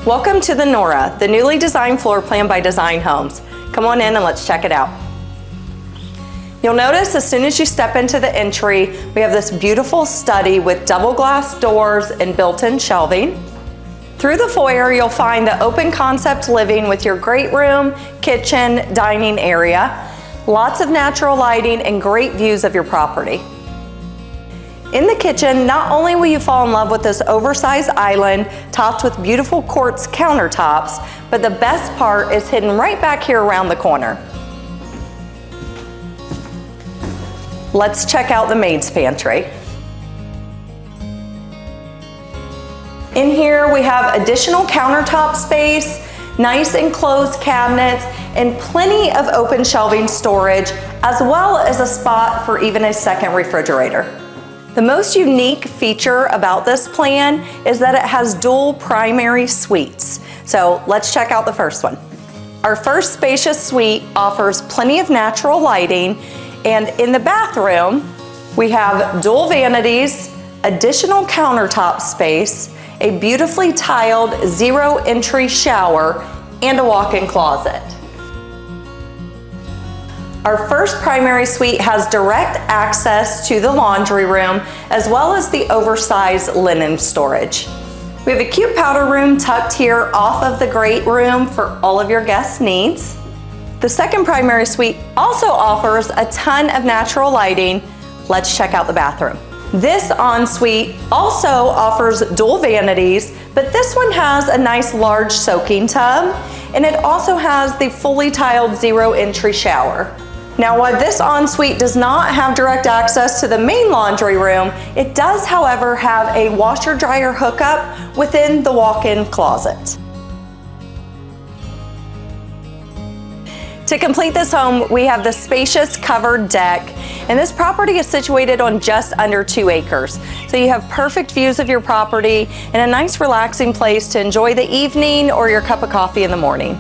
Welcome to the Norah, the newly designed floor plan by Design Homes. Come on in and let's check it out. You'll notice as soon as you step into the entry, we have this beautiful study with double glass doors and built-in shelving. Through the foyer, you'll find the open concept living with your great room, kitchen, dining area, lots of natural lighting and great views of your property. In the kitchen, not only will you fall in love with this oversized island topped with beautiful quartz countertops, but the best part is hidden right back here around the corner. Let's check out the maid's pantry. In here we have additional countertop space, nice enclosed cabinets, and plenty of open shelving storage, as well as a spot for even a second refrigerator. The most unique feature about this plan is that it has dual primary suites. So let's check out the first one. Our first spacious suite offers plenty of natural lighting, and in the bathroom, we have dual vanities, additional countertop space, a beautifully tiled zero-entry shower, and a walk-in closet. Our first primary suite has direct access to the laundry room, as well as the oversized linen storage. We have a cute powder room tucked here off of the great room for all of your guests' needs. The second primary suite also offers a ton of natural lighting. Let's check out the bathroom. This ensuite also offers dual vanities, but this one has a nice large soaking tub, and it also has the fully tiled zero-entry shower. Now, while this ensuite does not have direct access to the main laundry room, it does, however, have a washer-dryer hookup within the walk-in closet. To complete this home, we have the spacious covered deck, and this property is situated on just under 2 acres. So you have perfect views of your property and a nice relaxing place to enjoy the evening or your cup of coffee in the morning.